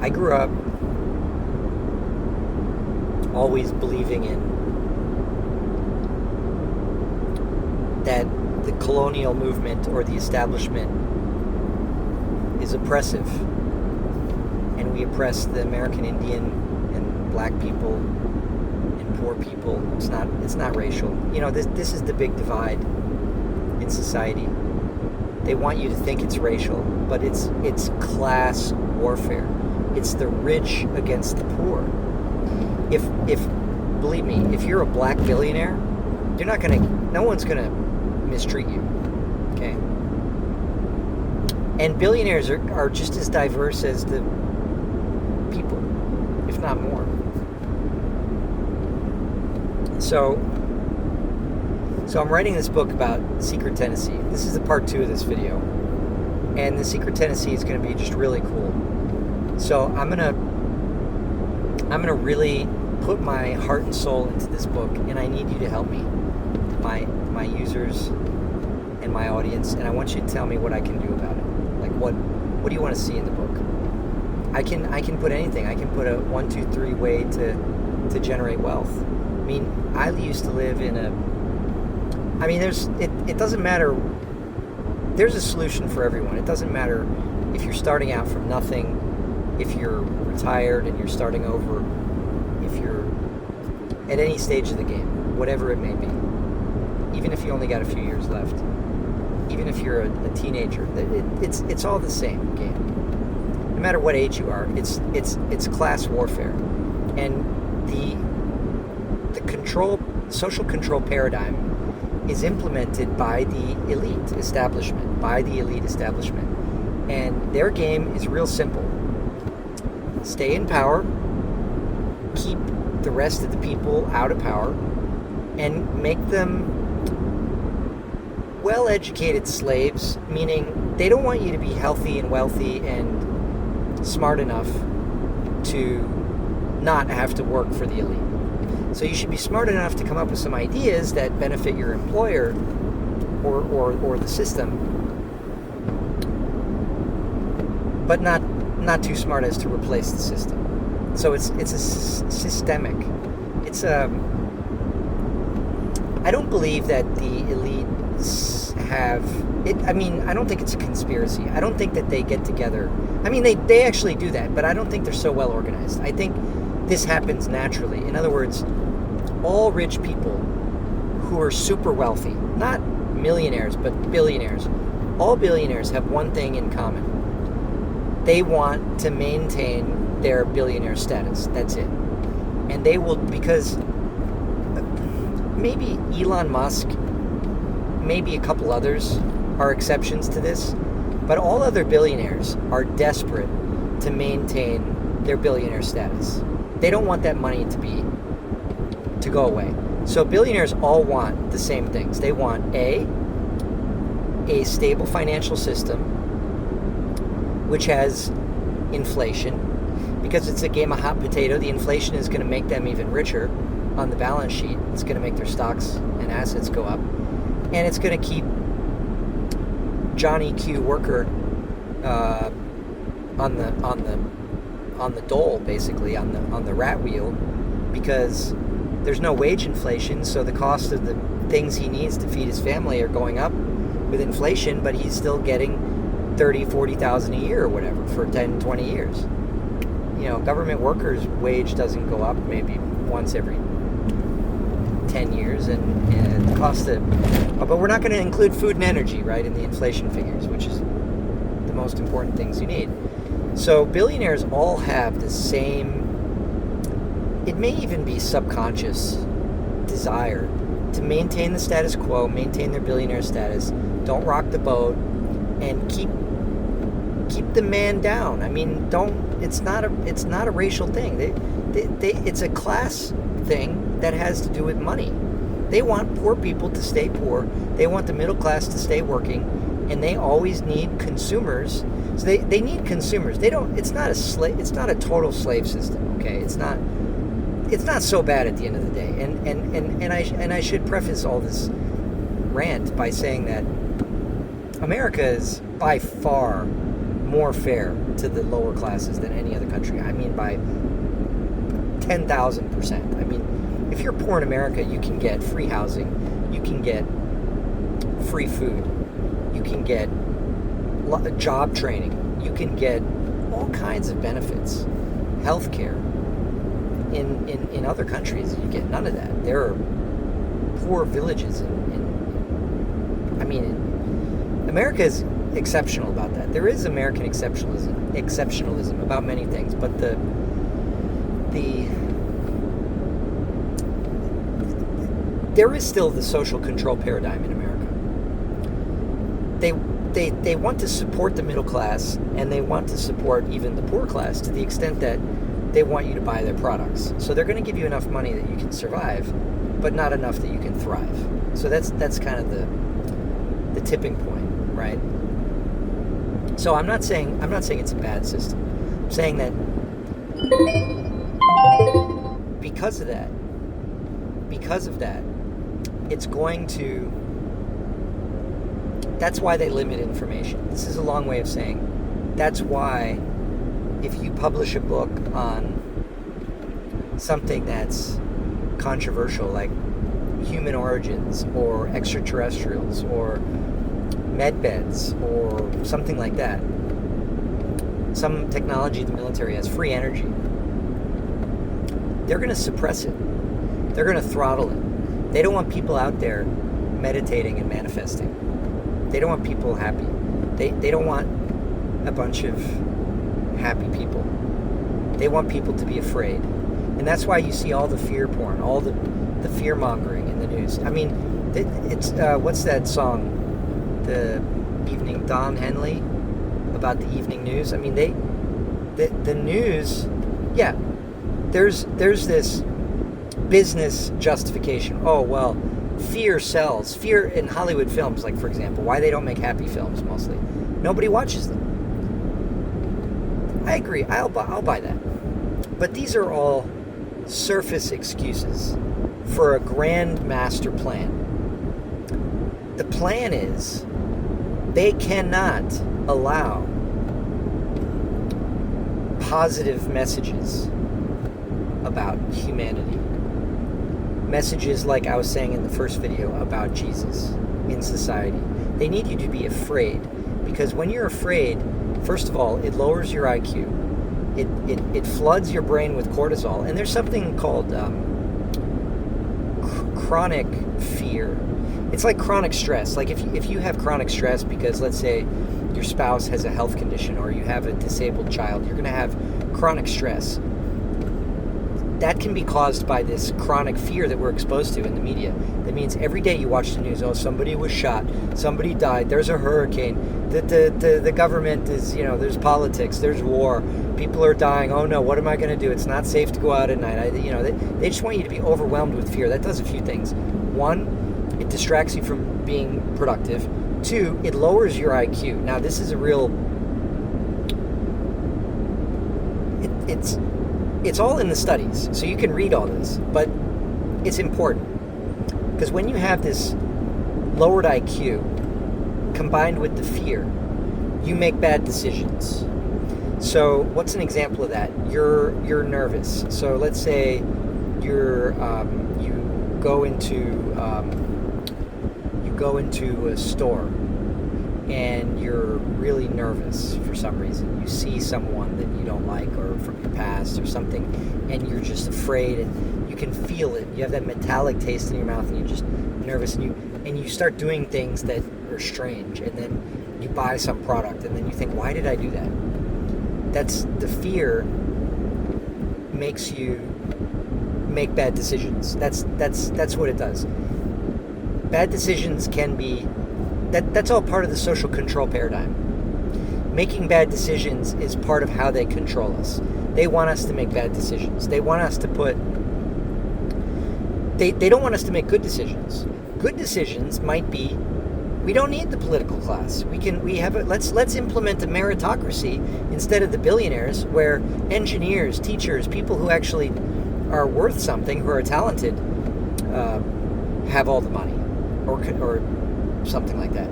I grew up always believing in that the colonial movement or the establishment is oppressive, and we oppress the American Indian and black people and poor people. It's not racial. This is the big divide in society. They want you to think it's racial, but it's class warfare. It's the rich against the poor. If believe me, if you're a black billionaire, no one's gonna mistreat you. Okay? And billionaires are just as diverse as the people, if not more. So I'm writing this book about secret Tennessee. This is the part 2 of this video. And the secret Tennessee is going to be just really cool. So I'm gonna really put my heart and soul into this book, and I need you to help me, my users and my audience, and I want you to tell me what I can do about it. Like what do you want to see in the book? I can put anything. I can put a 1, 2, 3 way to generate wealth. I mean, I used to live in it doesn't matter. There's a solution for everyone. It doesn't matter if you're starting out from nothing, if you're retired and you're starting over, if you're at any stage of the game, whatever it may be. Even if you only got a few years left, even if you're a teenager, it's all the same game. No matter what age you are, it's class warfare, and the social control paradigm is implemented by the elite establishment, and their game is real simple. Stay in power, keep the rest of the people out of power, and make them well-educated slaves, meaning they don't want you to be healthy and wealthy and smart enough to not have to work for the elite. So you should be smart enough to come up with some ideas that benefit your employer or the system, but not too smart as to replace the system. So it's a systemic. I don't believe that the elite have it. I mean, I don't think it's a conspiracy. I don't think that they get together. I mean, they actually do that, but I don't think they're so well organized. I think this happens naturally. In other words, all rich people who are super wealthy, not millionaires, but billionaires, all billionaires have one thing in common. They want to maintain their billionaire status. That's it. And they will, because maybe Elon Musk, maybe a couple others are exceptions to this, but all other billionaires are desperate to maintain their billionaire status. They don't want that money to go away. So billionaires all want the same things. They want a stable financial system which has inflation, because it's a game of hot potato. The inflation is going to make them even richer on the balance sheet. It's going to make their stocks and assets go up, and it's going to keep Johnny Q worker on the dole, basically on the rat wheel, because there's no wage inflation, so the cost of the things he needs to feed his family are going up with inflation, but he's still getting $30,000-$40,000 a year or whatever for 10-20 years. Government workers' wage doesn't go up maybe once every 10 years, and the cost of, but we're not going to include food and energy, right, in the inflation figures, which is the most important things you need. So billionaires all have the same, it may even be subconscious desire to maintain the status quo, maintain their billionaire status, don't rock the boat, and keep the man down. I mean, it's not a racial thing. It's a class thing that has to do with money. They want poor people to stay poor. They want the middle class to stay working, and they always need consumers. So they need consumers. It's not a total slave system, okay? It's not so bad at the end of the day. And I should preface all this rant by saying that America is by far more fair to the lower classes than any other country. I mean, by 10,000%. I mean, if you're poor in America, you can get free housing, you can get free food, you can get job training, you can get all kinds of benefits, health care. In other countries, you get none of that. There are poor villages America is exceptional about that. There is American exceptionalism about many things, but there is still the social control paradigm in America. They want to support the middle class, and they want to support even the poor class to the extent that they want you to buy their products. So they're going to give you enough money that you can survive, but not enough that you can thrive. So that's kind of the tipping point, right? So I'm not saying it's a bad system. I'm saying that because of that, it's going to. That's why they limit information. This is a long way of saying that's why if you publish a book on something that's controversial, like human origins or extraterrestrials or med beds or something like that, some technology the military has, free energy, they're going to suppress it. They're going to throttle it. They don't want people out there meditating and manifesting. They don't want people happy. They don't want a bunch of happy people. They want people to be afraid. And that's why you see all the fear porn, all the fear mongering in the news. I mean, it's what's that song? The evening, Don Henley, about the evening news. I mean, the news, yeah, there's this business justification. Oh, well, fear sells. Fear in Hollywood films, like, for example, why they don't make happy films mostly. Nobody watches them. I agree. I'll buy that. But these are all surface excuses for a grand master plan. The plan is they cannot allow positive messages about humanity. Messages like I was saying in the first video about Jesus in society. They need you to be afraid, because when you're afraid, first of all, it lowers your IQ. It floods your brain with cortisol. And there's something called chronic fear. It's like chronic stress. Like if you have chronic stress because, let's say, your spouse has a health condition or you have a disabled child, you're going to have chronic stress. That can be caused by this chronic fear that we're exposed to in the media. That means every day you watch the news, oh, somebody was shot, somebody died, there's a hurricane, the government is, there's politics, there's war, people are dying, oh no, what am I going to do? It's not safe to go out at night. They just want you to be overwhelmed with fear. That does a few things. One, it distracts you from being productive. Two, it lowers your IQ. Now, this is a real... It's all in the studies, so you can read all this, but it's important. Because when you have this lowered IQ combined with the fear, you make bad decisions. So what's an example of that? You're nervous. So let's say you go into a store and you're really nervous for some reason. You see someone that you don't like or from your past or something, and you're just afraid, and you can feel it. You have that metallic taste in your mouth, and you're just nervous, and you start doing things that are strange, and then you buy some product, and then you think, why did I do that? That's the fear makes you make bad decisions. That's what it does. Bad decisions can be... That's all part of the social control paradigm. Making bad decisions is part of how they control us. They want us to make bad decisions. They want us to put... They don't want us to make good decisions. Good decisions might be, we don't need the political class. Let's implement a meritocracy instead of the billionaires, where engineers, teachers, people who actually are worth something, who are talented, have all the money, or something like that.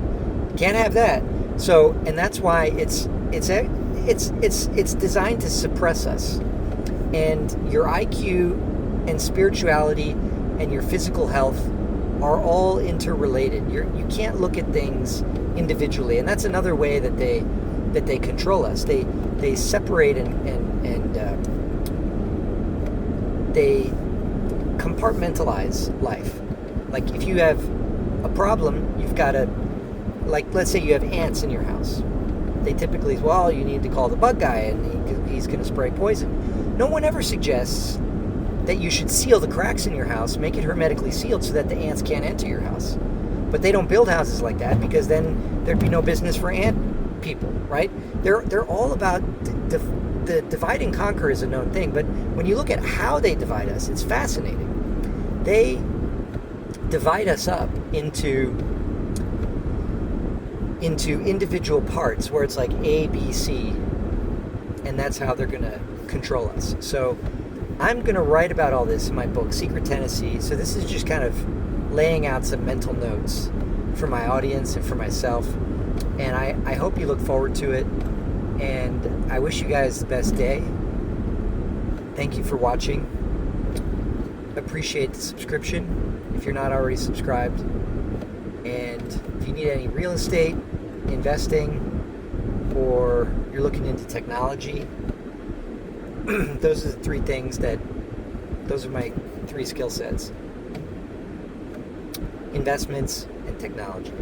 Can't have that. So, and that's why it's designed to suppress us. And your IQ and spirituality and your physical health are all interrelated. You can't look at things individually, and that's another way that they control us. They separate and they compartmentalize life. Like if you have a problem, you've got to, like let's say you have ants in your house. They typically, well, you need to call the bug guy and he's going to spray poison. No one ever suggests that you should seal the cracks in your house, make it hermetically sealed so that the ants can't enter your house. But they don't build houses like that because then there'd be no business for ant people, right? They're all about the divide and conquer is a known thing, but when you look at how they divide us, it's fascinating. They divide us up into individual parts where it's like A, B, C, and that's how they're going to control us. So I'm going to write about all this in my book, Secret Tennessee. So this is just kind of laying out some mental notes for my audience and for myself. And I hope you look forward to it. And I wish you guys the best day. Thank you for watching. Appreciate the subscription if you're not already subscribed. And if you need any real estate, investing, or you're looking into technology, those are the three things those are my three skill sets. Investments and technology.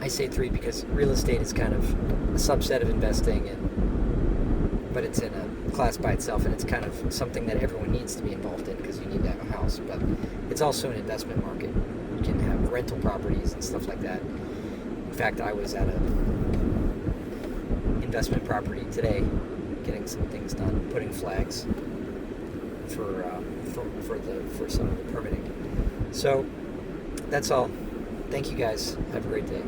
I say three because real estate is kind of a subset of investing, but it's in a class by itself, and it's kind of something that everyone needs to be involved in because you need to have a house. But it's also an investment market. You can have rental properties and stuff like that. In fact, I was at a investment property today, getting some things done, putting flags for some of the permitting. So that's all. Thank you guys. Have a great day.